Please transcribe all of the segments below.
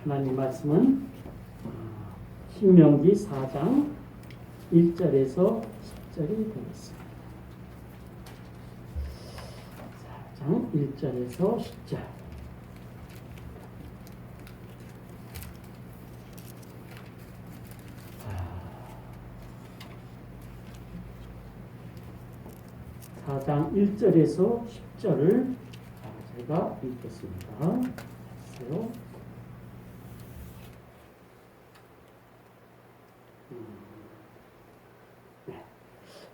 하나님 말씀은 신명기 4장 1절에서 10절이 되겠습니다. 4장 1절에서 10절. 자, 4장 1절에서 10절을 제가 읽겠습니다. 보세요.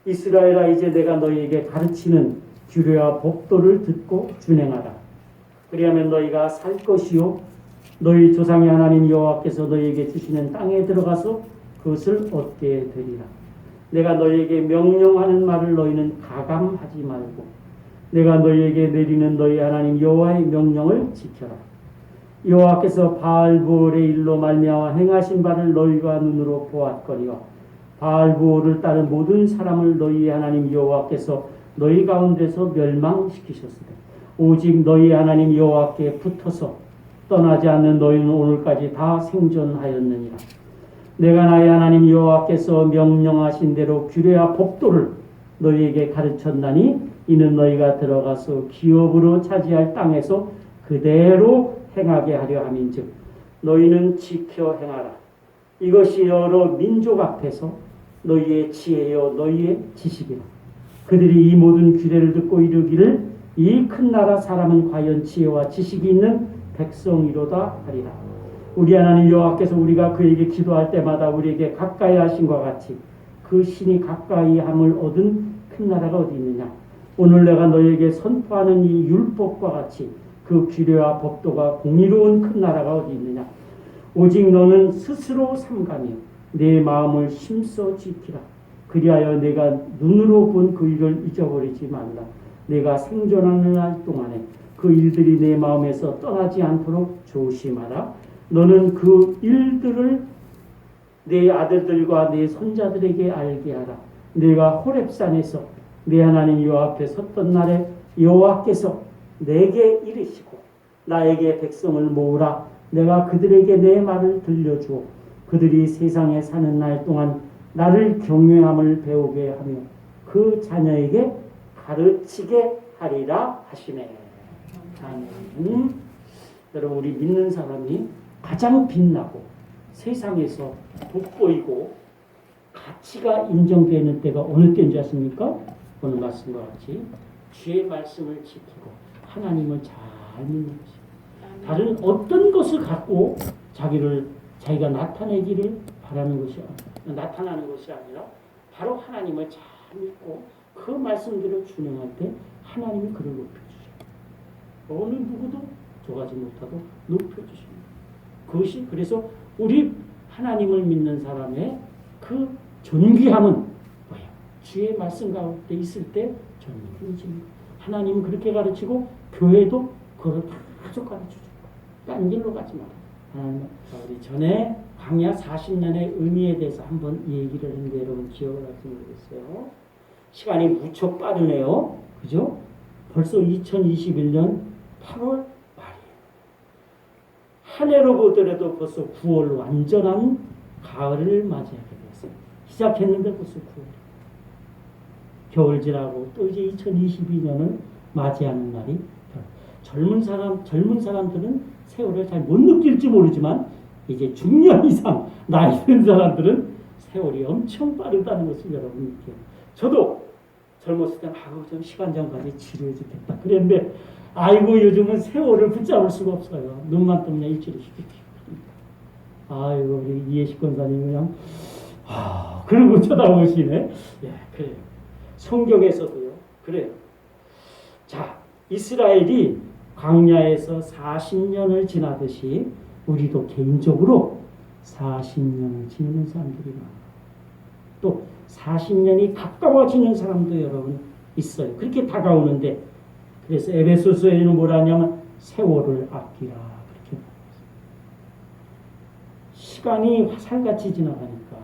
이스라엘아, 이제 내가 너희에게 가르치는 규례와 법도를 듣고 준행하라. 그리하면 너희가 살 것이요 너희 조상의 하나님 여호와께서 너희에게 주시는 땅에 들어가서 그것을 얻게 되리라. 내가 너희에게 명령하는 말을 너희는 가감하지 말고 내가 너희에게 내리는 너희 하나님 여호와의 명령을 지켜라. 여호와께서 바알브올의 일로 말미암아 행하신 바를 너희가 눈으로 보았거니와 바알브올을 따른 모든 사람을 너희 하나님 여호와께서 너희 가운데서 멸망시키셨으되 오직 너희 하나님 여호와께 붙어서 떠나지 않는 너희는 오늘까지 다 생존하였느니라. 내가 나의 하나님 여호와께서 명령하신 대로 규례와 법도를 너희에게 가르쳤나니 이는 너희가 들어가서 기업으로 차지할 땅에서 그대로 행하게 하려 함인즉 너희는 지켜 행하라. 이것이 여러 민족 앞에서 너희의 지혜요 너희의 지식이라. 그들이 이 모든 규례를 듣고 이르기를 이 큰 나라 사람은 과연 지혜와 지식이 있는 백성이로다 하리라. 우리 하나님 여호와께서 우리가 그에게 기도할 때마다 우리에게 가까이 하신과 같이 그 신이 가까이 함을 얻은 큰 나라가 어디 있느냐. 오늘 내가 너희에게 선포하는 이 율법과 같이 그 규례와 법도가 공의로운 큰 나라가 어디 있느냐. 오직 너는 스스로 삼가며 내 마음을 힘써 지키라. 그리하여 내가 눈으로 본 그 일을 잊어버리지 말라. 내가 생존하는 날 동안에 그 일들이 내 마음에서 떠나지 않도록 조심하라. 너는 그 일들을 내 아들들과 내 손자들에게 알게 하라. 내가 호렙산에서 내 하나님 여호와 앞에 섰던 날에 여호와께서 내게 이르시고 나에게 백성을 모으라. 내가 그들에게 내 말을 들려주어 그들이 세상에 사는 날 동안 나를 경외함을 배우게 하며 그 자녀에게 가르치게 하리라 하시네. 아멘. 여러분, 우리 믿는 사람이 가장 빛나고 세상에서 돋보이고 가치가 인정되는 때가 어느 때인지 아십니까? 오늘 말씀과 같이 주의 말씀을 지키고 하나님을 잘 믿는 것입니다. 다른 어떤 것을 갖고 자기가 나타나는 것이 아니라 바로 하나님을 잘 믿고 그 말씀대로 준행할 때 하나님이 그를 높여주셔요. 어느 누구도 저가지 못하고 높여주십니다. 그것이 그래서 우리 하나님을 믿는 사람의 그 존귀함은 뭐예요? 주의 말씀 가운데 있을 때 존귀해집니다. 하나님은 그렇게 가르치고 교회도 그걸 계속 가르쳐주고 딴 길로 가지 마라. 우리 전에 광야 40년의 의미에 대해서 한번 얘기를 했는데 여러분 기억을 할지 모르겠어요. 시간이 무척 빠르네요. 그죠? 벌써 2021년 8월 말이에요. 한 해로 보더라도 벌써 9월 완전한 가을을 맞이하게 되었어요. 시작했는데 벌써 9월. 겨울 지나고 또 이제 2022년을 맞이하는 날이 젊은 사람들은 세월을 잘 못 느낄지 모르지만 이제 중년 이상 나이 든 사람들은 세월이 엄청 빠르다는 것을 여러분 느껴요. 저도 젊었을 때는 좀 시간 전까지 치료해 주겠다 그랬는데 요즘은 세월을 붙잡을 수가 없어요. 눈만 뜨면 일주일이 우리 이해식 권사님 그냥 그러고 쳐다보시네. 그래요. 성경에서도요. 그래요. 자, 이스라엘이 광야에서 40년을 지나듯이 우리도 개인적으로 40년을 지내는 사람들이 많아요. 또 40년이 가까워지는 사람도 여러분 있어요. 그렇게 다가오는데 그래서 에베소서에는 뭐라 하냐면 세월을 아끼라 그렇게 시간이 화살같이 지나가니까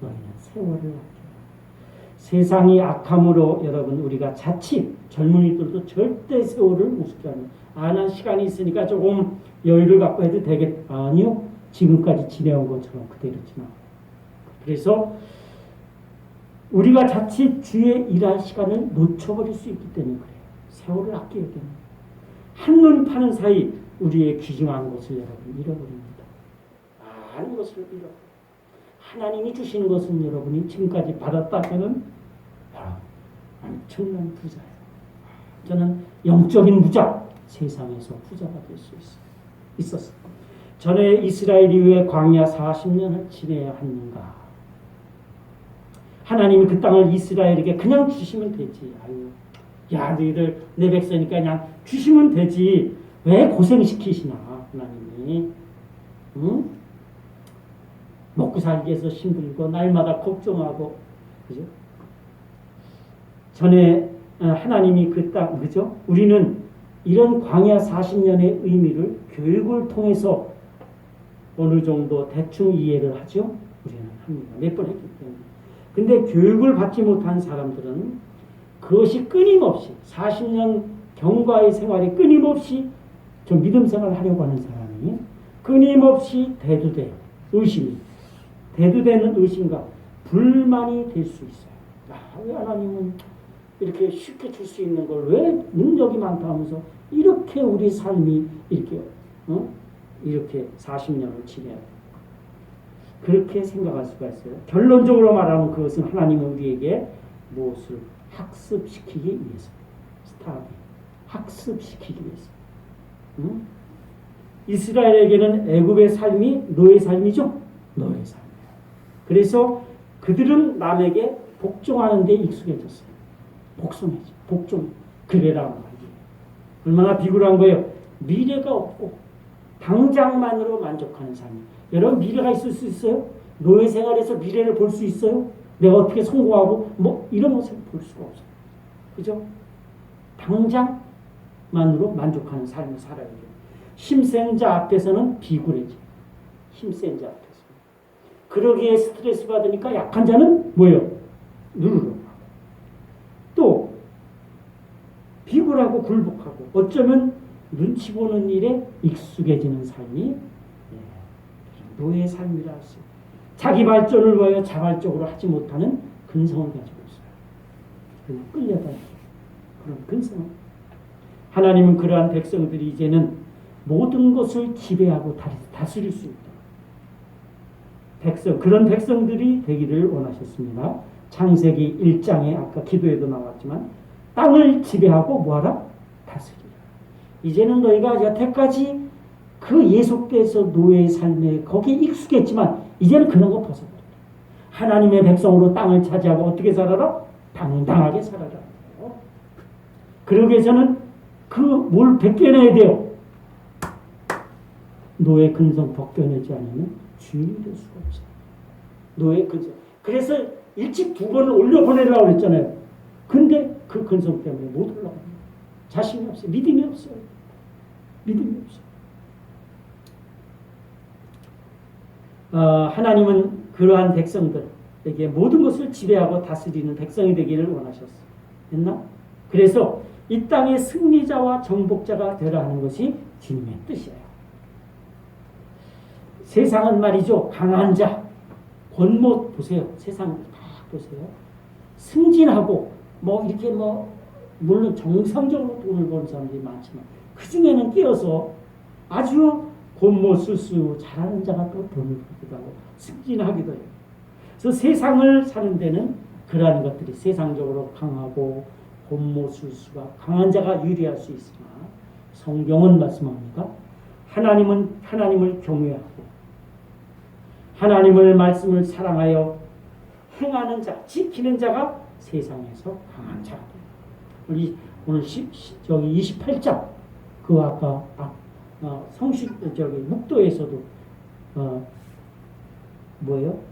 너희는 세월을 아끼라. 세상이 악함으로 여러분 우리가 자칫 젊은이들도 절대 세월을 우습게 난 시간이 있으니까 조금 여유를 갖고 해도 되겠다. 아니요. 지금까지 지내온 것처럼 그대로 지나. 그래서 우리가 자칫 주의 일할 시간을 놓쳐버릴 수 있기 때문에 그래요. 세월을 아껴야 됩니다. 한눈 파는 사이 우리의 귀중한 것을 여러분 잃어버립니다. 많은 것을 잃어버려요. 하나님이 주시는 것은 여러분이 지금까지 받았다면 엄청난 부자예요. 저는 영적인 부자, 세상에서 부자가 될 수 있었어요. 전에 이스라엘이 왜 광야 40년을 지내야 하는가? 하나님이 그 땅을 이스라엘에게 그냥 주시면 되지. 아유, 야, 너희들 내 백성이니까 그냥 주시면 되지. 왜 고생시키시나, 하나님이. 응? 먹고 살기 위해서 힘들고, 날마다 걱정하고, 그죠? 전에 하나님이 그 땅, 그죠? 우리는 이런 광야 40년의 의미를 교육을 통해서 어느 정도 대충 이해를 하죠? 우리는 합니다. 몇 번 했기 때문에. 근데 교육을 받지 못한 사람들은 그것이 끊임없이 40년 경과의 생활이 끊임없이 좀 믿음 생활을 하려고 하는 사람이 끊임없이 대두돼요. 의심이. 대두되는 의심과 불만이 될 수 있어요. 왜 하나님은 이렇게 쉽게 줄 수 있는 걸 왜 능력이 많다 하면서 이렇게 우리 삶이 이렇게 이렇게 40년을 지내야 돼요. 그렇게 생각할 수가 있어요. 결론적으로 말하면 그것은 하나님은 우리에게 무엇을 학습시키기 위해서, 학습시키기 위해서. 이스라엘에게는 애굽의 삶이 노예 삶이죠. 노예 삶이에요. 그래서 그들은 남에게 복종하는 데 익숙해졌어요. 복종. 그래라 말이에요. 얼마나 비굴한 거예요. 미래가 없고 당장만으로 만족하는 삶이에요. 여러분 미래가 있을 수 있어요? 노예 생활에서 미래를 볼 수 있어요? 내가 어떻게 성공하고 뭐 이런 것을 볼 수가 없어요. 그죠? 당장만으로 만족하는 삶을 살아야 돼요. 힘센 자 앞에서는 비굴해져. 힘센 자 앞에서. 그러기에 스트레스 받으니까 약한 자는 뭐예요? 누르러. 또 비굴하고 굴복하고 어쩌면 눈치 보는 일에 익숙해지는 삶이 노예의 삶이라 할 수 있어요. 자기 발전을 위하여 자발적으로 하지 못하는 근성을 가지고 있어요. 그냥 끌려다니는 그런 근성을. 하나님은 그러한 백성들이 이제는 모든 것을 지배하고 다스릴 수 있다. 그런 백성들이 되기를 원하셨습니다. 창세기 1장에 아까 기도에도 나왔지만 땅을 지배하고 뭐하라? 다스리라. 이제는 너희가 여태까지 그 예속돼서 노예의 삶에 거기에 익숙했지만 이제는 그런 거 벗어버려. 하나님의 백성으로 땅을 차지하고 어떻게 살아라? 당당하게 살아라. 그러기 위해서는 뭘 벗겨내야 돼요? 노예 근성 벗겨내지 않으면 주인이 될 수가 없어요. 노예 근성. 그래서 일찍 2번을 올려보내라고 그랬잖아요. 근데 그 근성 때문에 못 올라갑니다. 자신이 없어요. 믿음이 없어요. 믿음이 없어요. 하나님은 그러한 백성들에게 모든 것을 지배하고 다스리는 백성이 되기를 원하셨어요. 됐나? 그래서 이 땅의 승리자와 정복자가 되라 하는 것이 주님의 뜻이에요. 세상은 말이죠. 강한 자, 권못 보세요. 세상 다 보세요. 승진하고 이렇게 물론 정상적으로 돈을 버는 사람들이 많지만 그 중에는 끼어서 아주 권모 술수 잘하는 자가 또 돈을 벌기도 하고 승진하기도 해요. 그래서 세상을 사는 데는 그러한 것들이 세상적으로 강하고 권모 술수가 강한 자가 유리할 수 있으나 성경은 말씀합니다. 하나님을 경외하고 하나님을 말씀을 사랑하여 행하는 자, 지키는 자가 세상에서 강한 자가 돼요. 오늘 28장 그 아까 묵도에서도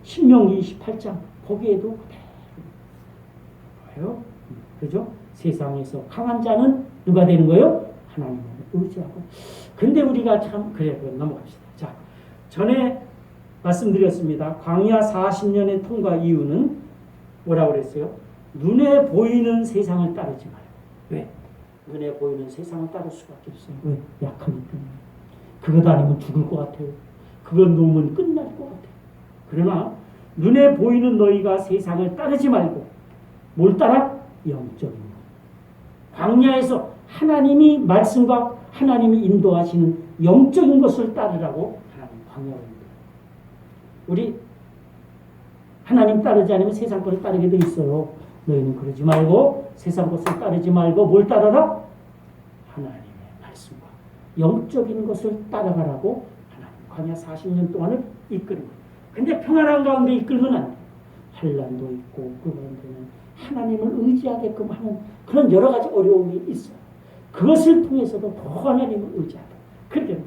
신명기 28장 거기에도 그대로 그죠? 세상에서 강한 자는 누가 되는 거예요? 하나님을 의지하고. 근데 우리가 참 넘어갑시다. 자, 전에 말씀드렸습니다. 광야 40년의 통과 이유는 뭐라고 그랬어요? 눈에 보이는 세상을 따르지 마요. 왜? 눈에 보이는 세상을 따를 수밖에 없어요. 왜? 약하기 때문에. 그것 아니면 죽을 것 같아요. 그것 놓으면 끝날 것 같아요. 그러나 눈에 보이는 너희가 세상을 따르지 말고 뭘 따라? 영적인 것. 광야에서 하나님이 말씀과 하나님이 인도하시는 영적인 것을 따르라고 하나님 광야를 인도해요. 우리 하나님 따르지 않으면 세상 것을 따르게 돼 있어요. 너희는 그러지 말고 세상 것을 따르지 말고 뭘 따라라? 하나님의 말씀과 영적인 것을 따라가라고 하나님 광야 40년 동안을 이끌고. 근데 평안한 가운데 이끌면 안 돼. 환난도 있고 그 가운데는 하나님을 의지하게끔 하는 그런 여러 가지 어려움이 있어요. 그것을 통해서도 더 하나님을 의지하게. 그렇게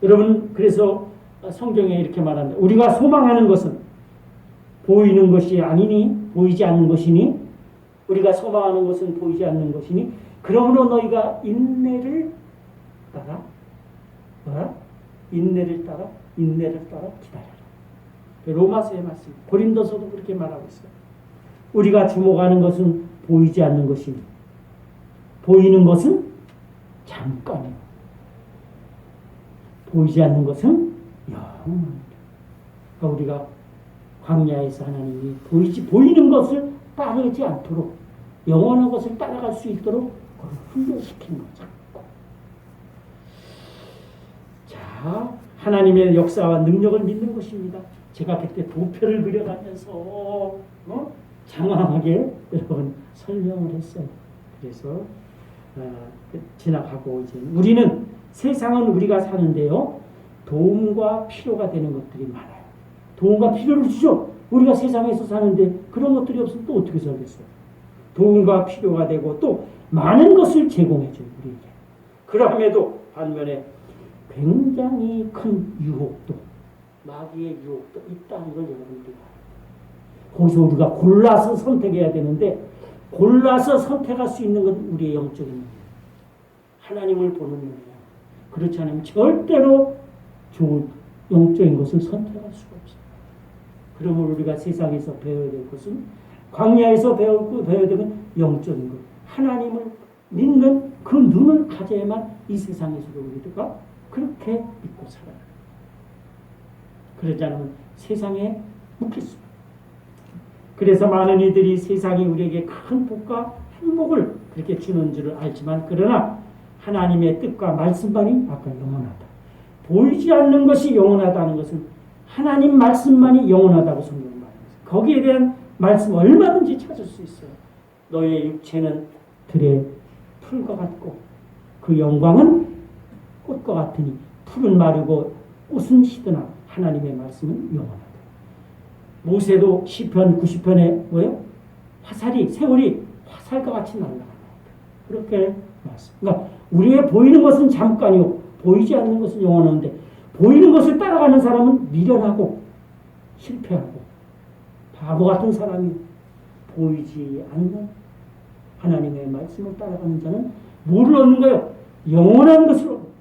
여러분, 그래서 성경에 이렇게 말합니다. 우리가 소망하는 것은 보이는 것이 아니니, 보이지 않는 것이니, 우리가 소망하는 것은 보이지 않는 것이니, 그러므로 너희가 인내를 따라 기다려라. 로마서의 말씀, 고린도서도 그렇게 말하고 있어요. 우리가 주목하는 것은 보이지 않는 것이니, 보이는 것은 잠깐이요. 보이지 않는 것은 영원합니다. 그러니까 우리가 광야에서 하나님이 보이는 것을 따르지 않도록 영원한 것을 따라갈 수 있도록 그걸 훈련시키는 거죠. 자, 하나님의 역사와 능력을 믿는 것입니다. 제가 그때 도표를 그려가면서 장황하게 여러분 설명을 했어요. 그래서 지나가고 이제 우리는 세상은 우리가 사는데요, 도움과 필요가 되는 것들이 많아요. 도움과 필요를 주죠. 우리가 세상에서 사는데 그런 것들이 없으면 또 어떻게 살겠어요? 도움과 필요가 되고 또 많은 것을 제공해줘요, 우리에게. 그럼에도 반면에 굉장히 큰 유혹도, 마귀의 유혹도 있다는 걸 여러분들이 알아요. 거기서 우리가 골라서 선택해야 되는데, 골라서 선택할 수 있는 건 우리의 영적인 눈이에요. 하나님을 보는 눈이에요. 그렇지 않으면 절대로 좋은 영적인 것을 선택할 수가 없어요. 그러므로 우리가 세상에서 배워야 될 것은, 광야에서 배워야 되는 영적인 것, 하나님을 믿는 그 눈을 가져야만 이 세상에서도 우리가 그렇게 믿고 살아요. 그러지 않으면 세상에 묵겠습니다. 그래서 많은 이들이 세상이 우리에게 큰 복과 행복을 그렇게 주는 줄을 알지만, 그러나 하나님의 뜻과 말씀만이 아까 영원하다. 보이지 않는 것이 영원하다는 것은 하나님 말씀만이 영원하다고 성경은 말합니다. 거기에 대한 말씀 얼마든지 찾을 수 있어요. 너의 육체는 들의 풀과 같고 그 영광은 꽃과 같으니 풀은 마르고 꽃은 시드나 하나님의 말씀은 영원하다. 모세도 시편 90편에 뭐예요? 세월이 화살과 같이 날아간다. 그렇게 말씀. 그러니까 우리의 보이는 것은 잠깐이요, 보이지 않는 것은 영원한데, 보이는 것을 따라가는 사람은 미련하고 실패하고 바보 같은 사람이, 보이지 않는 하나님의 말씀을 따라가는 자는 뭐를 얻는 거예요? 영원한 것을 얻는 거예요.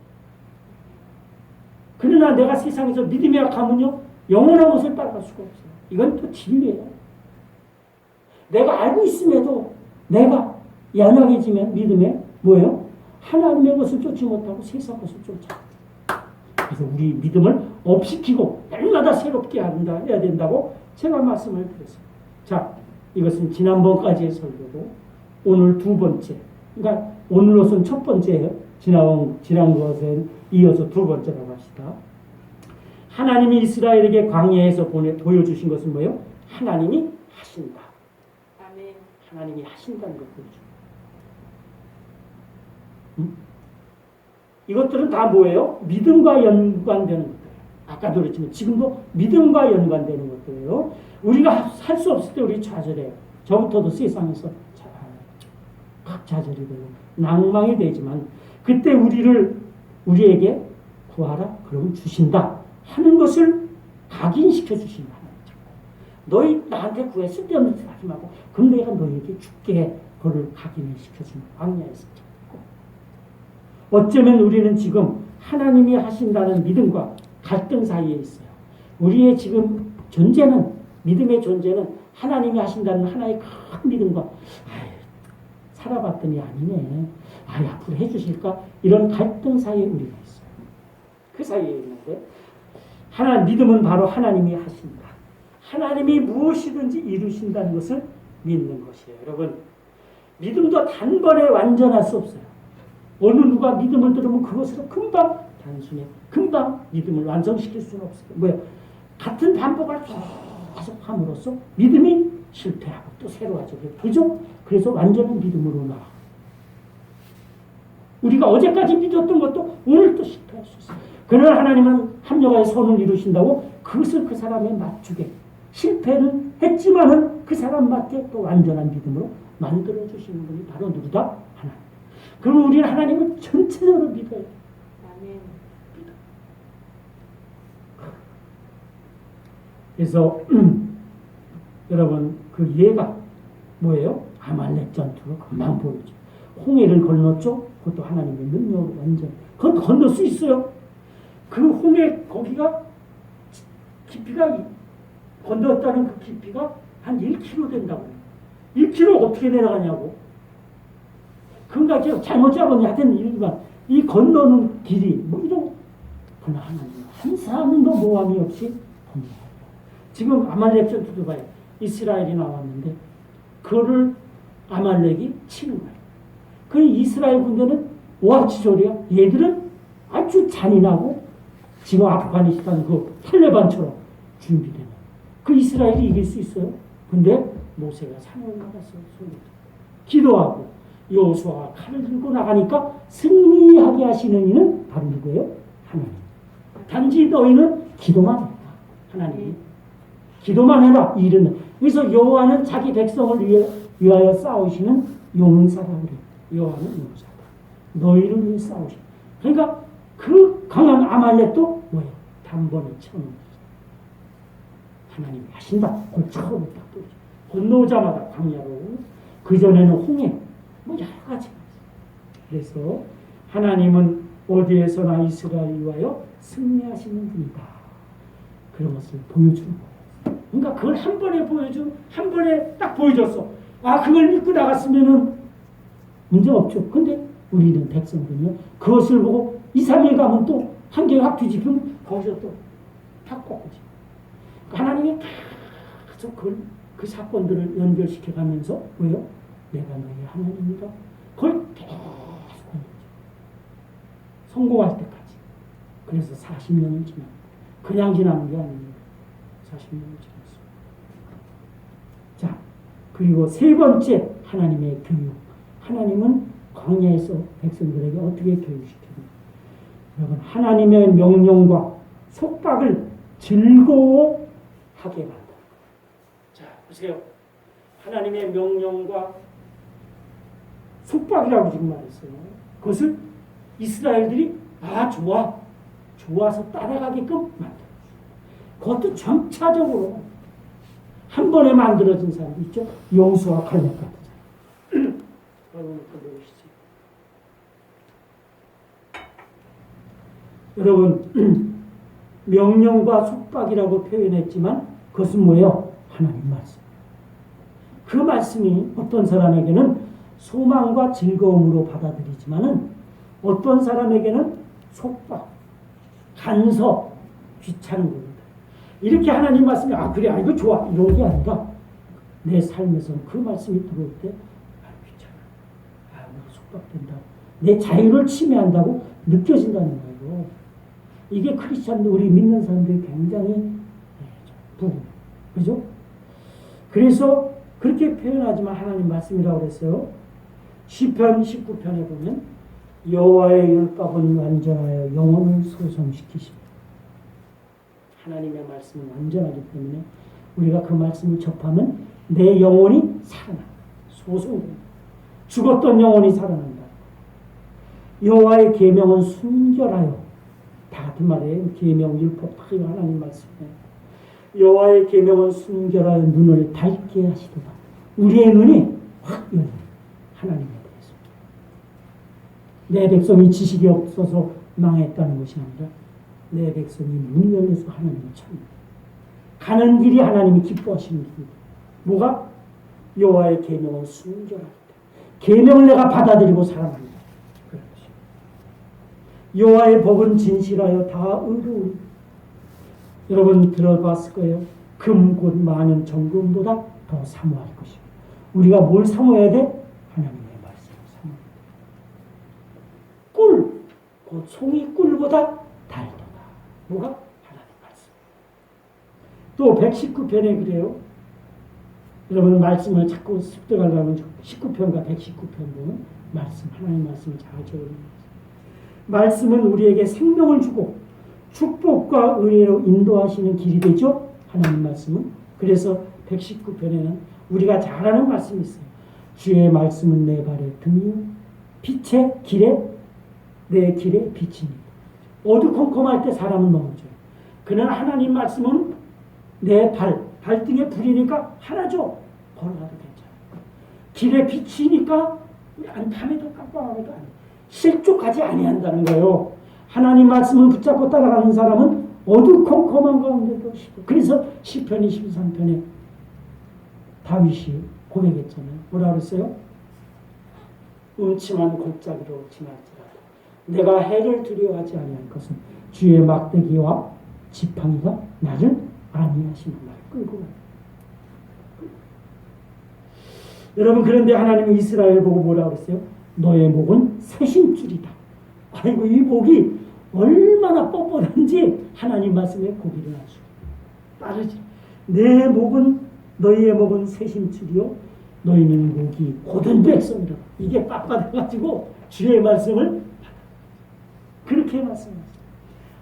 그러나 내가 세상에서 믿음이 약하면요, 영원한 것을 따라갈 수가 없어요. 이건 또 진리예요. 내가 알고 있음에도 내가 연약해지면 믿음에 뭐예요? 하나님의 것을 쫓지 못하고 세상 것을 쫓아. 그래서 우리 믿음을 업시키고 날마다 새롭게 해야 된다고 제가 말씀을 드렸어요. 자, 이것은 지난번까지의 설교고 오늘 두 번째, 그러니까 오늘로서는 첫 번째예요. 지난 것에 이어서 두 번째라고 합시다. 하나님이 이스라엘에게 광야에서 보여주신 것은 뭐예요? 하나님이 하신다. 아멘. 하나님이 하신다는 걸 보여줍니다. 이것들은 다 뭐예요? 믿음과 연관되는 것들이에요. 아까도 그랬지만 지금도 믿음과 연관되는 것들이에요. 우리가 살 수 없을 때 우리 좌절해요. 저부터도 세상에서 각 좌절이 되고 낭망이 되지만, 그때 우리에게 구하라 그러면 주신다 하는 것을 각인시켜 주신다. 너희 나한테 구해 쓸데없는 짓 하지 말고 그럼 내가 너희에게 줄게. 그걸 각인을 시켜주는 광야에서. 어쩌면 우리는 지금 하나님이 하신다는 믿음과 갈등 사이에 있어요. 우리의 지금 존재는, 믿음의 존재는 하나님이 하신다는 하나의 큰 믿음과 살아봤더니 아니네. 앞으로 해주실까? 이런 갈등 사이에 우리가 있어요. 그 사이에 있는데 믿음은 바로 하나님이 하신다. 하나님이 무엇이든지 이루신다는 것을 믿는 것이에요. 여러분, 믿음도 단번에 완전할 수 없어요. 어느 누가 믿음을 들으면 그것으로 단순히 금방 믿음을 완성시킬 수는 없어요. 같은 반복을 계속 함으로써 믿음이 실패하고 또 새로워져. 그죠? 그래서 완전한 믿음으로 나아. 우리가 어제까지 믿었던 것도 오늘 또 실패할 수 있어요. 그러나 하나님은 합력하여 선을 이루신다고 그것을 그 사람에 맞추게. 실패는 했지만은 그 사람 맞게 또 완전한 믿음으로 만들어주시는 분이 바로 누구다? 하나님. 그럼 우리는 하나님을 전체적으로 믿어요. 아멘. 그래서 여러분 그 예가 뭐예요? 아말렉 전투로 금방 보이죠. 홍해를 건넜죠. 그것도 하나님의 능력으로 완전. 그건 건널 수 있어요. 그 홍해 거기가 깊이가 건넜다는 그 깊이가 한 1km 된다고. 1km 어떻게 내려가냐고. 그러니까 잘못 잡았냐 하여튼 일반 이 건너는 길이 이런 그러나 하나님 한 사람도 모함이 없이 건너요. 지금 아말렉 전투도 봐요. 이스라엘이 나왔는데 그거를 아말렉이 치는 거예요. 그 이스라엘 군대는 오합지졸이야. 얘들은 아주 잔인하고 지금 아프가니스탄 그 탈레반처럼 준비되는 그 이스라엘이 이길 수 있어요. 근데 모세가 산에 올라가서 기도하고 여호수아가 칼을 들고 나가니까 승리하게 하시는 이는 바로 누구예요? 하나님. 단지 너희는 기도만 해라. 하나님. 기도만 해라. 일은. 그래서 여호와는 자기 백성을 위하여 싸우시는 용사라 그래. 여호와는 용사다. 너희를 위해 싸우시는. 그러니까 그 강한 아말렉도 뭐예요? 단번에 쳐놓은 거죠. 하나님이 하신다. 그걸 처음 딱 건너오자마자 광야로 그전에는 홍해 여러 가지. 그래서 하나님은 어디에서나 이스라엘을 위하여 승리하시는 분이다. 그런 것을 보여주는 거예요. 그러니까 그걸 한 번에 딱 보여줬어. 그걸 믿고 나갔으면은 문제 없죠. 근데 우리는 백성들은요, 그것을 보고 2, 3일 가면 또 한 개 확 뒤집으면 거기서 또 바꿔오지. 하나님이 계속 그 사건들을 연결시켜 가면서 왜요? 내가 너희 하나님이다. 그걸 계속 성공할 때까지. 그래서 40년을 지나. 그냥 지나는 게 아닙니다. 40년을 지났습니다. 자, 그리고 세 번째 하나님의 교육. 하나님은 광야에서 백성들에게 어떻게 교육시켰는가? 여러분, 하나님의 명령과 속박을 즐거워하게 만든다. 자, 보세요. 하나님의 명령과 속박이라고 지금 말했어요. 그것을 이스라엘들이 좋아서 따라가게끔 만들었어요. 그것도 점차적으로 한 번에 만들어진 사람이 있죠. 여호수아 칼렙 같은 사람. 여러분, 명령과 속박이라고 표현했지만 그것은 뭐예요? 하나님 말씀. 그 말씀이 어떤 사람에게는 소망과 즐거움으로 받아들이지만은 어떤 사람에게는 속박, 간섭, 귀찮은 겁니다. 이렇게 하나님 말씀이 그래, 이거 좋아 이런 게 아니라 내 삶에서는 그 말씀이 들어올 때 귀찮아, 내가 속박된다, 내 자유를 침해한다고 느껴진다는 거예요. 이게 크리스찬들, 우리 믿는 사람들이 굉장히 부분, 그죠? 그래서 그렇게 표현하지만 하나님 말씀이라고 그랬어요. 시편 19편에 보면 여호와의 율법은 완전하여 영혼을 소성시키십니다. 하나님의 말씀은 완전하기 때문에 우리가 그 말씀을 접하면 내 영혼이 살아나, 소성됩니다. 죽었던 영혼이 살아난다. 여호와의 계명은 순결하여, 다 같은 말이에요. 계명, 율법 다 하나님 말씀이에요. 여호와의 계명은 순결하여 눈을 밝게 하시도다. 우리의 눈이 확 열려. 하나님에 대해서. 내 백성이 지식이 없어서 망했다는 것이 아니라 내 백성이 눈이 열려서 하나님을 찾는다. 가는 길이 하나님이 기뻐하시는 길이다. 뭐가? 여호와의 계명은 순결하다. 계명을 내가 받아들이고 살아갑니다. 여호와의 복은 진실하여 다 의로운. 여러분 들어봤을 거예요. 금 곧 많은 정금보다 더 사모할 것이고. 우리가 뭘 사모해야 돼? 하나님의 말씀을 사모해야 돼. 꿀, 곧 송이 꿀보다 달도다. 뭐가? 하나님 말씀. 또 119편에 그래요. 여러분 말씀을 자꾸 습득하려면 19편과 119편 보면 말씀, 하나님 말씀을 잘 적어줍니다. 말씀은 우리에게 생명을 주고 축복과 의로 인도하시는 길이 되죠. 하나님 말씀은. 그래서 119편에는 우리가 잘 아는 말씀이 있어요. 주의 말씀은 내 발의 등이요 빛의 길에 내 길에 빛이니. 어두컴컴할 때 사람은 넘어져요. 그러나 하나님 말씀은 내 발등에 불이니까 하나죠. 걸어가도 괜찮아요. 길에 빛이니까 밤에도 깜빡하게도 안 해요. 실족하지 아니한다는 거예요. 하나님 말씀을 붙잡고 따라가는 사람은 어두컴컴한 가운데도 쉬고. 그래서 시편 23편에 다윗이 고백했잖아요. 뭐라 그랬어요? 음침한 골짜기로 지날지라도 내가 해를 두려워하지 아니할 것은 주의 막대기와 지팡이가 나를 안위하시는 날 끌고 가요. 여러분 그런데 하나님이 이스라엘 보고 뭐라 그랬어요? 너의 목은 새심줄이다. 아이고 이 목이 얼마나 뻣뻣한지 하나님 말씀에 고비를 할 수 따르지. 내 목은 너희의 목은 새심줄이요 너희는 목이 고든 백성이라. 이게 빳빳해가지고 주의 말씀을 그렇게 말씀하셨어요.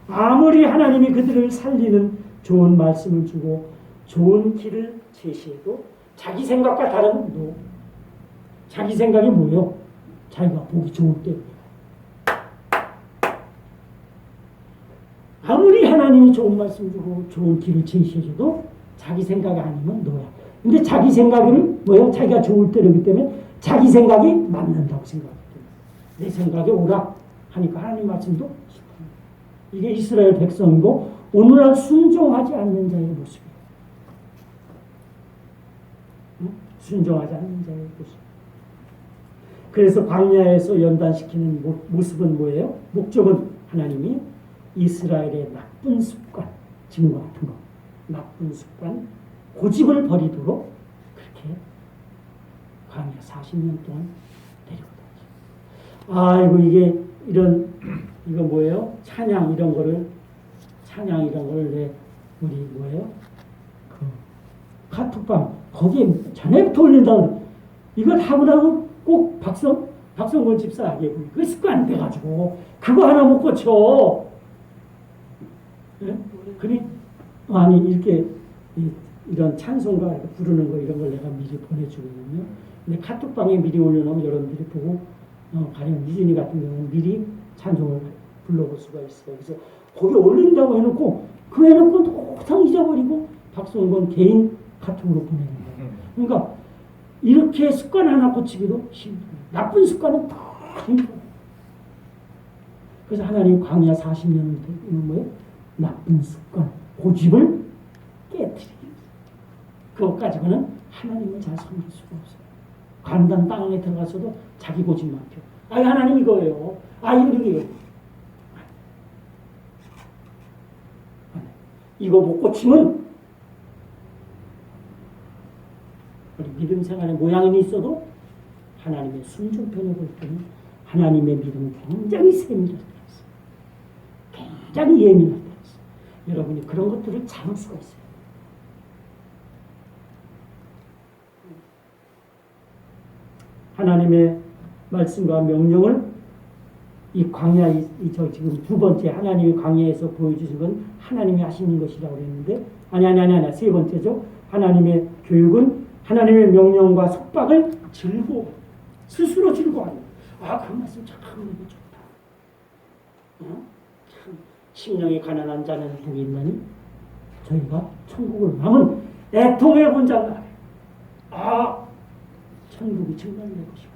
아무리 하나님이 그들을 살리는 좋은 말씀을 주고 좋은 길을 제시해도 자기 생각과 다른 노. 자기 생각이 뭐요? 자기가 보기 좋을 때. 아무리 하나님이 좋은 말씀 주고 좋은 길을 제시해줘도 자기 생각이 아니면 노야. 근데 자기 생각은 뭐예요? 자기가 좋을 때이기 때문에 자기 생각이 맞는다고 생각하기 때문에 내 생각이 옳아 하니까 하나님 말씀도 이게 이스라엘 백성이고 오늘날 순종하지 않는 자의 모습이에요. 순종하지 않는 자의 모습. 그래서 광야에서 연단시키는 모습은 뭐예요? 목적은 하나님이 이스라엘의 나쁜 습관, 지금과 같은 거, 나쁜 습관, 고집을 버리도록 그렇게 광야 40년 동안 데리고 다니죠. 아이고 이게 이거 뭐예요? 찬양 이런 거를 우리 뭐예요? 그 카톡방 거기에 전에부터 올린다고. 이거 하고 나면 꼭 박성권 집사에게 그 습관 돼가지고 그거 하나 못 고쳐. 예? 그니 아니 이렇게 이런 찬송가 부르는 거 이런 걸 내가 미리 보내주거든요. 근데 카톡방에 미리 올려놓으면 여러분들이 보고 가령 유진이 같은 경우는 미리 찬송을 불러볼 수가 있어요. 그래서 거기 올린다고 해놓고 그 해놓고 항상 잊어버리고 박성권 개인 카톡으로 보내는 거예요. 그러니까 이렇게 습관 하나 고치기도 힘들어요. 나쁜 습관은 더 힘들어요. 그래서 하나님 광야 40년을 되는 뭐예요? 나쁜 습관, 고집을 깨뜨리기. 그것 가지고는 하나님을 잘 섬길 수가 없어요. 간단 땅에 들어가서도 자기 고집만 펴. 아 하나님 이거예요. 아 이거 이거 못 고치면 우리 믿음 생활에 모양이 있어도 하나님의 순종편에 볼 때는 하나님의 믿음은 굉장히 세밀하다. 굉장히 예민하다. 여러분이 그런 것들을 참을 수가 있어요. 하나님의 말씀과 명령을 이 광야 지금 두 번째 하나님이 광야에서 보여주신 건 하나님이 하시는 것이라고 그랬는데 아니 세 번째죠. 하나님의 교육은 하나님의 명령과 속박을 스스로 즐거워하는. 그 말씀 참 좋다. 참 심령이 가난한 자는 복이 있나니 저희가 천국을 남은 애통해 본 자가 천국이 정말 내 것이고.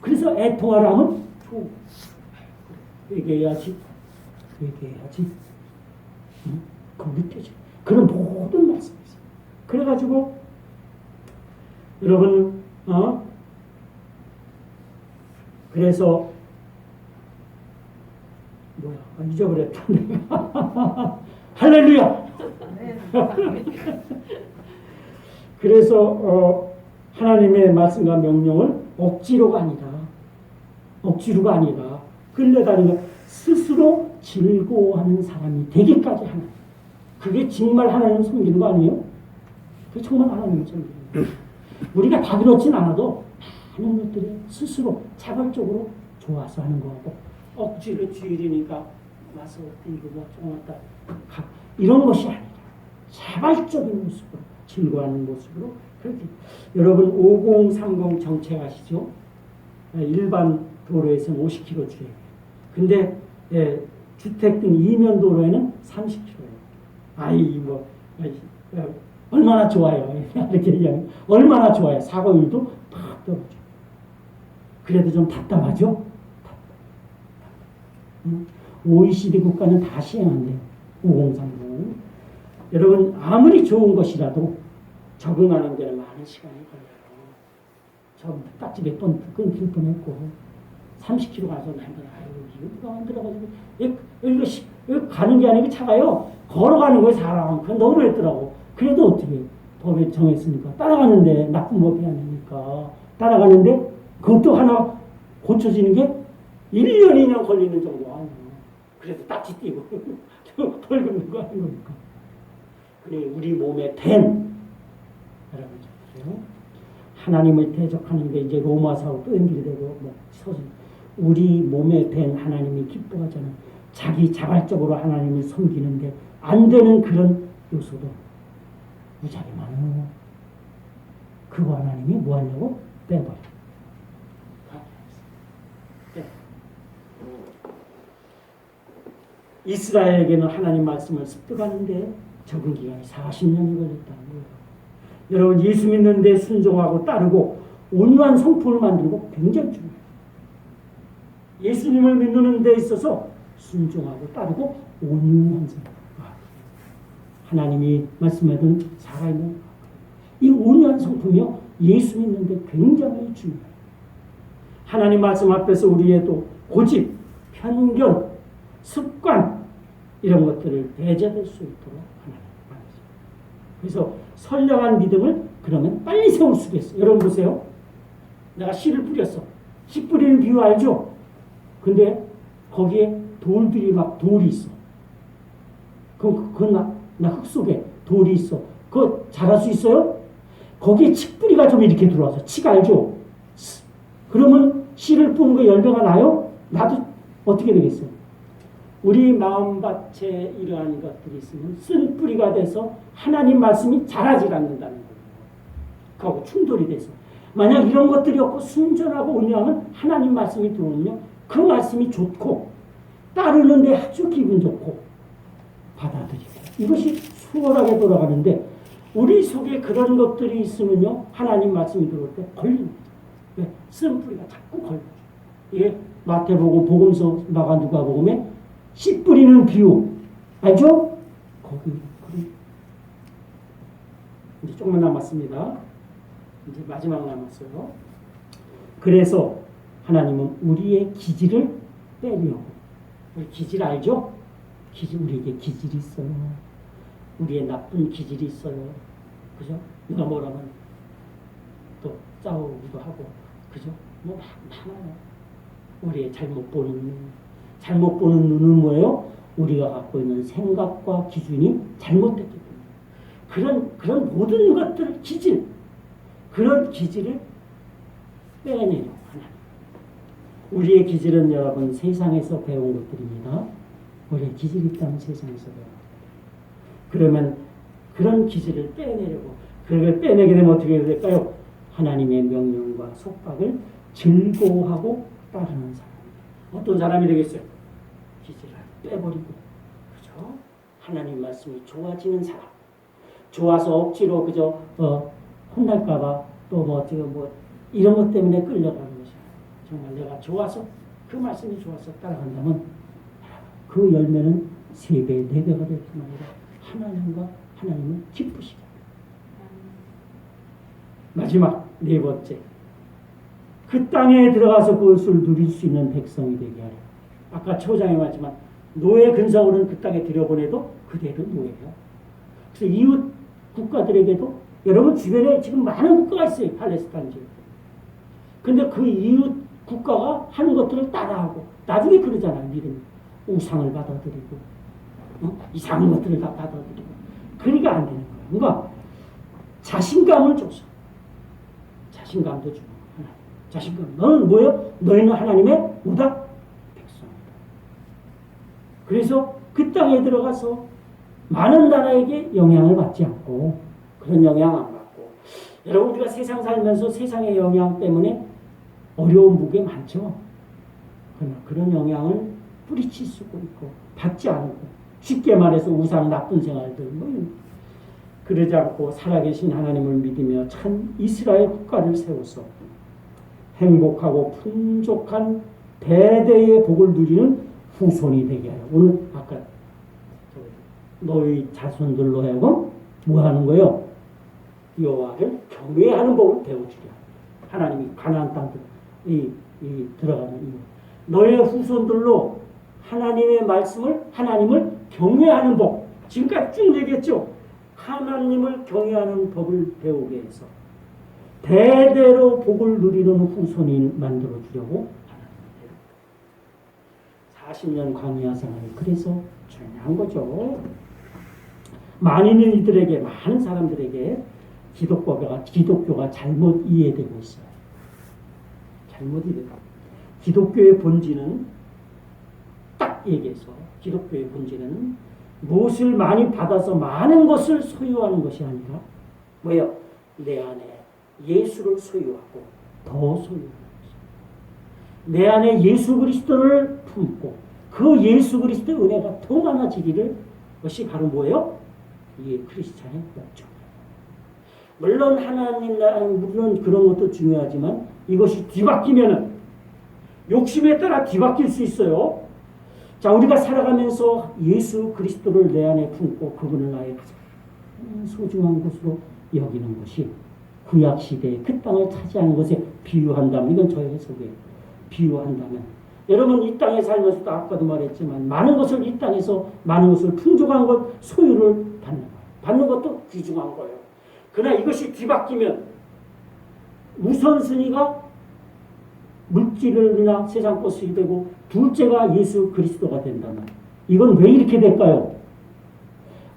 그래서 애통하라 하면 얘기해야지. 그거 느껴져. 그런 모든 말씀이 있어요. 그래가지고 여러분 그래서 잊어버렸다 내가. 할렐루야. 그래서 하나님의 말씀과 명령을 억지로가 아니라 끌려다니는 스스로 즐거워하는 사람이 되기까지 하는. 그게 정말 하나님을 섬기는 거 아니에요? 그게 정말 하나님을 섬기는 거예요. 우리가 다 그렇진 않아도 많은 것들이 스스로 자발적으로 좋아서 하는 거고, 억지로 주일이니까 와서 이거 뭐 좀 왔다 이런 것이 아니라 자발적인 모습으로 즐거워하는 모습으로 그렇게. 여러분 5030 정책 아시죠? 일반 도로에서는 50km 주행. 근데 주택 등 이면 도로에는 30km예요. 얼마나 좋아요. 이렇게 얘기하면 얼마나 좋아요. 사고율도 팍 떨어져. 그래도 좀 답답하죠? OECD 국가는 다 시행한대요. 5030. 여러분 아무리 좋은 것이라도 적응하는 데는 많은 시간이 걸려요. 저 딱지 몇 번 끊길 뻔했고 30km 가서 한번 이거 만들어가지고 여기 가는 게 아니고 차가요. 걸어가는 거예요. 사람은. 그건 너무 했더라고. 그래도 어떻게 법에 정했으니까 따라가는데 나쁜 법이 아니니까 따라가는데 그것도 하나 고쳐지는 게 1년 2년 걸리는 정도 아니에요. 그래도 딱지 띄고 벌금 내고 하는 거니까. 그래 우리 몸에 된 여러분 그래요. 하나님을 대적하는 게 이제 로마서하고 또 연결되고 뭐 서술. 우리 몸에 된 하나님이 기뻐하잖아요. 자기 자발적으로 하나님을 섬기는데 안 되는 그런 요소도 무지하게 많아요. 그거 하나님이 뭐 하냐고 빼버려. 이스라엘에게는 하나님 말씀을 습득하는데 적응 기간이 40년이 걸렸다는 거예요. 여러분 예수 믿는데 순종하고 따르고 온유한 성품을 만들고 굉장히 중요해요. 예수님을 믿는 데 있어서 순종하고 따르고 온유한 성품. 하나님이 말씀하던 살아있는 이 온유한 성품이요. 예수 믿는데 굉장히 중요해요. 하나님 말씀 앞에서 우리의 또 고집, 편견, 습관 이런 것들을 배제될 수 있도록 하나님 말씀. 그래서 선량한 믿음을 그러면 빨리 세울 수가 있어요. 여러분 보세요. 내가 씨를 뿌렸어. 씨 뿌리는 비유 알죠? 근데 거기에 돌이 있어. 그건 나 흙 속에 돌이 있어. 그거 자랄 수 있어요? 거기에 칡뿌리가 좀 이렇게 들어와서 칡 알죠? 그러면 씨를 뿌는 거 열매가 나요? 나도 어떻게 되겠어요? 우리 마음밭에 이러한 것들이 있으면 쓴 뿌리가 돼서 하나님 말씀이 자라지 않는다는 거예요. 그하고 충돌이 돼서. 만약 이런 것들이 없고 순전하고 온유하면 하나님 말씀이 들어오면 그 말씀이 좋고 따르는데 아주 기분 좋고 받아들이고 이것이 수월하게 돌아가는데 우리 속에 그런 것들이 있으면요 하나님 말씀이 들어올 때 걸리는 거죠. 왜? 쓴 뿌리가 자꾸 걸려요. 이게 마태복음 복음서 나가 누가복음에 씨 뿌리는 비유 알죠? 거기 이제 조금만 남았습니다. 이제 마지막 남았어요. 그래서 하나님은 우리의 기질을 빼려고. 우리 기질 알죠? 우리에게 기질이 있어요. 우리의 나쁜 기질이 있어요. 그죠? 누가 뭐라면 또 싸우기도 하고, 그죠? 뭐 많아요. 우리의 잘못 보는 눈은 뭐예요? 우리가 갖고 있는 생각과 기준이 잘못됐기 때문에. 그런 모든 것들, 그런 기질을 빼내려고 하나. 우리의 기질은 여러분 세상에서 배운 것들입니다. 우리의 기질이 있다면 세상에서 배운 것들. 그러면 그런 기질을 빼내려고. 그걸 빼내게 되면 어떻게 될까요? 하나님의 명령과 속박을 즐거워하고 따르는 사람. 어떤 사람이 되겠어요? 기질을 빼버리고, 그죠? 하나님 말씀이 좋아지는 사람. 좋아서 억지로 그저 혼날까봐 또 뭐 어떻게 뭐 이런 것 때문에 끌려가는 것이야. 정말 내가 좋아서 그 말씀이 좋아서 따라간다면 그 열매는 3배, 4배가 될 뿐 아니라 하나님을 기쁘시게. 마지막 4번째. 그 땅에 들어가서 그것을 누릴 수 있는 백성이 되게 하라. 아까 초장에 말했지만 노예 근성으로는 그 땅에 들여보내도 그대로 노예예요. 그래서 이웃 국가들에게도 여러분 주변에 지금 많은 국가가 있어요. 팔레스타인 지역. 근데 그 이웃 국가가 하는 것들을 따라하고 나중에 그러잖아요. 믿음 우상을 받아들이고 이상한 것들을 다 받아들이고 그러니까 안 되는 거예요. 그러니까 자신감을 줘서 자신감도 주고 자신감. 너는 뭐예요? 너희는 하나님의 뭐다? 백성이다. 그래서 그 땅에 들어가서 많은 나라에게 영향을 받지 않고 그런 영향 안 받고 여러분 우리가 세상 살면서 세상의 영향 때문에 어려운 무게 많죠. 그러나 그런 영향을 뿌리칠 수도 있고 받지 않고 쉽게 말해서 우상 나쁜 생활들 뭐 그러지 않고 살아계신 하나님을 믿으며 참 이스라엘 국가를 세워서 행복하고 풍족한 대대의 복을 누리는 후손이 되게 하여 오늘 아까 너희 자손들로 하여금 뭐 하는 거예요? 여호와를 경외하는 법을 배워주려 하나님이 가나안 땅 들어가는 이유 너의 후손들로 하나님의 말씀을 하나님을 경외하는 법 지금까지 쭉 얘기했죠. 하나님을 경외하는 법을 배우게 해서 대대로 복을 누리는 후손이 만들어주려고 하나님 40년 광야 생활을 그래서 중요한 거죠. 많은 이들에게 많은 사람들에게 기독교가 잘못 이해되고 있어요. 잘못 이해되고 기독교의 본질은 딱 얘기해서 기독교의 본질은 무엇을 많이 받아서 많은 것을 소유하는 것이 아니라 뭐예요? 내 안에 예수를 소유하고 더 소유하는 것입니다. 내 안에 예수 그리스도를 품고 그 예수 그리스도의 은혜가 더 많아지기를 것이 바로 뭐예요? 이 크리스찬의 목적이에요. 물론 하나님 물론 그런 것도 중요하지만 이것이 뒤바뀌면은 욕심에 따라 뒤바뀔 수 있어요. 자, 우리가 살아가면서 예수 그리스도를 내 안에 품고 그분을 나의 가장 소중한 것으로 여기는 것이 구약 시대에 그 땅을 차지하는 것에 비유한다면 이건 저의 해석이에요. 비유한다면 여러분 이 땅에 살면서도 아까도 말했지만 많은 것을 이 땅에서 많은 것을 풍족한 것 소유를 받는 거예요. 받는 것도 귀중한 거예요. 그러나 이것이 뒤바뀌면 우선순위가 물질이나 세상 것이 되고 둘째가 예수 그리스도가 된다면 이건 왜 이렇게 될까요?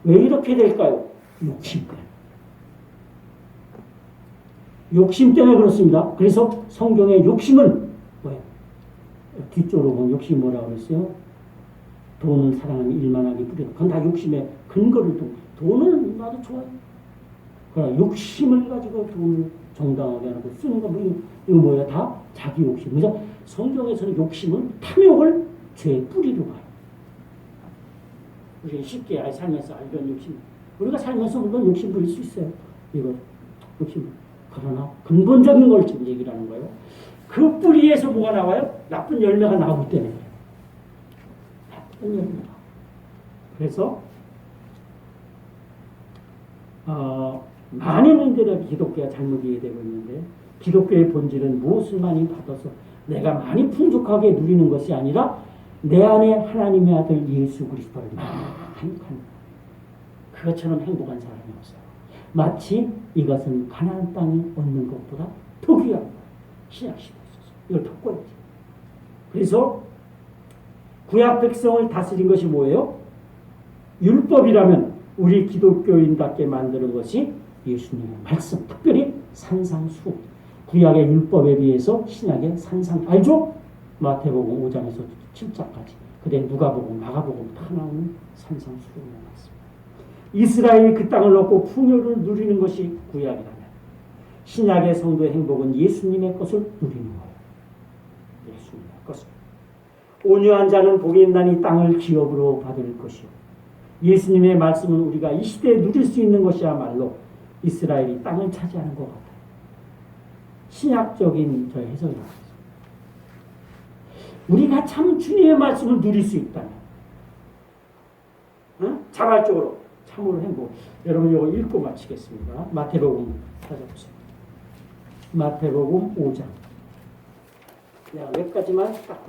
왜 이렇게 될까요? 욕심 때문에. 욕심 때문에 그렇습니다. 그래서 성경의 욕심은 뭐예요? 뒤쪽으로 보면 욕심이 뭐라고 그랬어요? 돈을 사랑하면 일만 하기 뿌리다. 그건 다 욕심의 근거를 두고 돈을 나도 좋아해. 그러나 욕심을 가지고 돈을 정당하게 하고 쓰는 거 이거 뭐야? 다 자기 욕심. 그래서 성경에서는 욕심은 탐욕을 죄의 뿌리로 봐요. 우리 쉽게 살면서 이런 욕심. 우리가 살면서 물론 욕심 부릴 수 있어요. 이거 욕심. 그러나 근본적인 걸 지금 얘기를 하는 거예요. 그 뿌리에서 뭐가 나와요? 나쁜 열매가 나오기 때문에 그래요. 나쁜 열매가. 그래서 많은 이들의 기독교가 잘못 이해되고 있는데 기독교의 본질은 무엇을 많이 받아서 내가 많이 풍족하게 누리는 것이 아니라 내 안에 하나님의 아들 예수 그리스도를 많이 가는 그것처럼 행복한 사람이 없어요. 마치 이것은 가나안 땅에 얻는 것보다 더 귀한 거예요. 신약시대에 있어서 이걸 덮고야지. 그래서 구약 백성을 다스린 것이 뭐예요? 율법이라면 우리 기독교인답게 만드는 것이 예수님의 말씀, 특별히 산상수. 구약의 율법에 비해서 신약의 산상, 알죠? 마태복음 5장에서 7장까지. 그래 누가복음, 마가복음 다 나오는 산상수를 말씀. 이스라엘이 그 땅을 얻고 풍요를 누리는 것이 구약이라면 신약의 성도의 행복은 예수님의 것을 누리는 거예요. 예수님의 것을. 온유한 자는 복이 있나니 땅을 기업으로 받을 것이요. 예수님의 말씀은 우리가 이 시대에 누릴 수 있는 것이야말로 이스라엘이 땅을 차지하는 것 같아요. 신약적인 저의 해석이라고 했어요. 우리가 참 주님의 말씀을 누릴 수 있다면 자발적으로 참으로 행복. 여러분 이거 읽고 마치겠습니다. 마태복음 찾아보세요. 마태복음 5장. 내가 몇 가지만 딱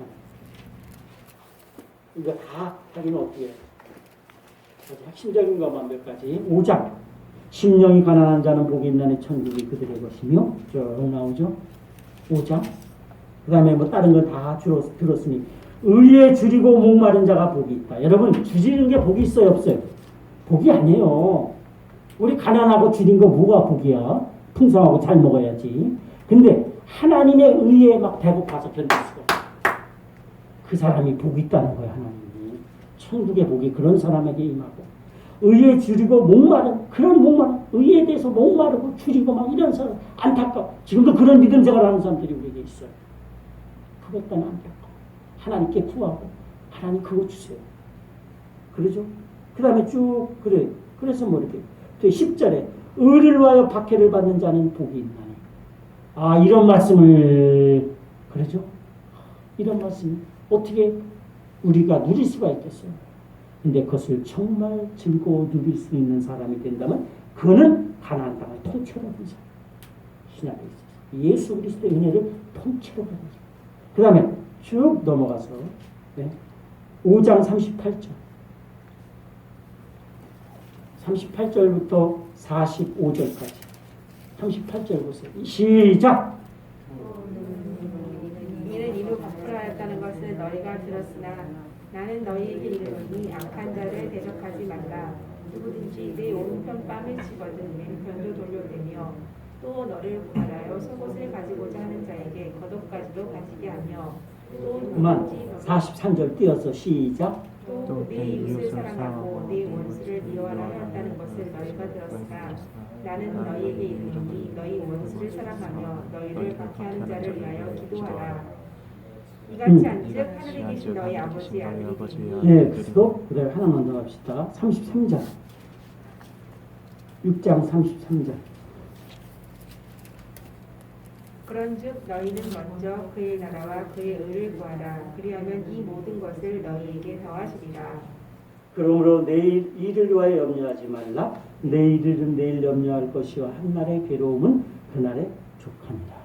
이거 다 하기는 어떻게 해요? 아주 핵심적인 것만 몇 가지. 5장. 심령이 가난한 자는 복이 있나니 천국이 그들의 것이며 쭉 나오죠. 5장. 그 다음에 뭐 다른 건 다 들었으니 의에 줄이고 목마른 자가 복이 있다. 여러분 줄이는 게 복이 있어요 없어요? 복이 아니에요. 우리 가난하고 줄인 거 뭐가 복이야? 풍성하고 잘 먹어야지. 근데 하나님의 의에 막 배고파서 견딜 수가 없어. 그 사람이 복이 있다는 거야. 하나님이. 천국의 복이 그런 사람에게 임하고 의에 줄이고 목마른 그런 목마른 의에 대해서 목마르고 줄이고 막 이런 사람 안타까워. 지금도 그런 믿음 생활하는 사람들이 우리에게 있어요. 그것 때문에 안타까워. 하나님께 구하고 하나님 그거 주세요. 그러죠? 그 다음에 쭉 그래. 그래서 뭐 이렇게 10절에 의를 위하여 박해를 받는 자는 복이 있나니. 아 이런 말씀을 그러죠? 이런 말씀 어떻게 우리가 누릴 수가 있겠어요? 근데 그것을 정말 즐거워 누릴 수 있는 사람이 된다면 그거는 가나안 땅을 통째로 받은 사람. 신약에 있어서 예수 그리스도의 은혜를 통째로 받은 사람. 그 다음에 쭉 넘어가서 5장 38절 38절부터 45절까지 38절 보세요. 시작! 이는 이루 갚으라였다는 것을 너희가 들었으나 나는 너희에게 이르노니 악한 자를 대적하지 말라. 누구든지 내 오른편 뺨을 치거든 왼편도 돌려대며 또 너를 구하라여 속옷을 가지고자 하는 자에게 겉옷까지도 가지게 하며 또 그만 누구든지 43절 띄어서 시작. 또 내 이웃을 사랑하고 내 원수를 미워하라 하였다는 것을 너희가 들었으나 나는 너희에게 이르노니 너희 원수를 사랑하며 너희를 박해하는 자를 위하여 기도하라. 이같이 한즉 하늘에 계신 너희 아버지의 아들이 네, 그래서 그대로 하나만 더 합시다. 33절 6장 33절 그런즉 너희는 먼저 그의 나라와 그의 의를 구하라. 그리하면 이 모든 것을 너희에게 더하시리라. 그러므로 내일 일을 위하여 염려하지 말라. 내일은 내일 염려할 것이요 한날의 괴로움은 그날의 족합니다.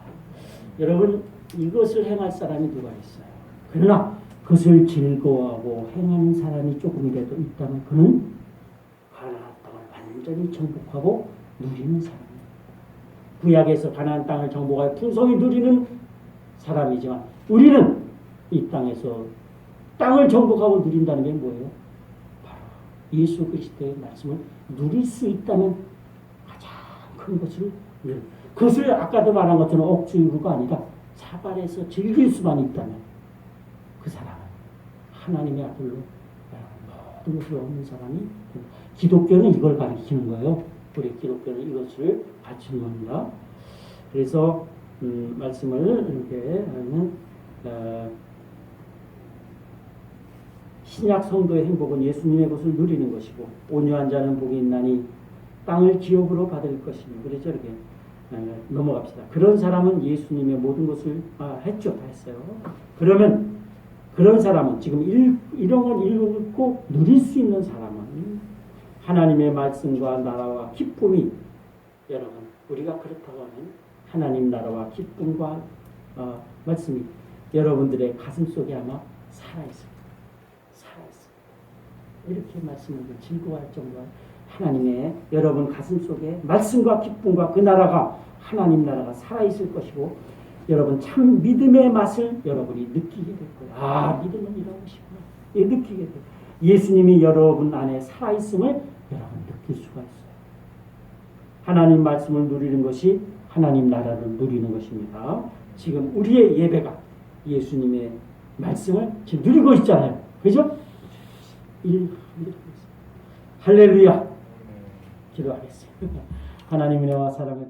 여러분 이것을 행할 사람이 누가 있어요? 그러나 그것을 즐거워하고 행하는 사람이 조금이라도 있다면 그는 가나안 땅을 완전히 정복하고 누리는 사람입니다. 구약에서 가나안 땅을 정복하여 풍성히 누리는 사람이지만 우리는 이 땅에서 땅을 정복하고 누린다는 게 뭐예요? 바로 예수 그리스도의 말씀을 누릴 수 있다면 가장 큰 것을 그것을 아까도 말한 것처럼 억지유가 아니라 자발해서 즐길 수만 있다면 그 사람은 하나님의 아들로 모든 것을 얻는 사람이 기독교는 이걸 가르치는 거예요. 우리 기독교는 이것을 가르치는 겁니다. 그래서 말씀을 이렇게 하면 신약 성도의 행복은 예수님의 것을 누리는 것이고 온유한 자는 복이 있나니 땅을 기업으로 받을 것이며 그래서 이렇게 넘어갑시다. 그런 사람은 예수님의 모든 것을 했죠. 다 했어요. 그러면 그런 사람은 지금 이런 걸 읽고 누릴 수 있는 사람은 하나님의 말씀과 나라와 기쁨이 여러분 우리가 그렇다고 하면 하나님 나라와 기쁨과 말씀이 여러분들의 가슴 속에 아마 살아있습니다. 이렇게 말씀을 즐거워할 정도로 하나님의 여러분 가슴 속에 말씀과 기쁨과 그 나라가 하나님 나라가 살아있을 것이고 여러분 참 믿음의 맛을 여러분이 느끼게 될 거예요. 아 믿음은 이런 것이구나. 느끼게 돼요. 예수님이 여러분 안에 살아있음을 여러분 느낄 수가 있어요. 하나님 말씀을 누리는 것이 하나님 나라를 누리는 것입니다. 지금 우리의 예배가 예수님의 말씀을 지금 누리고 있잖아요. 그죠? 할렐루야. 기도하겠습니다. 하나님의 은혜와 사랑을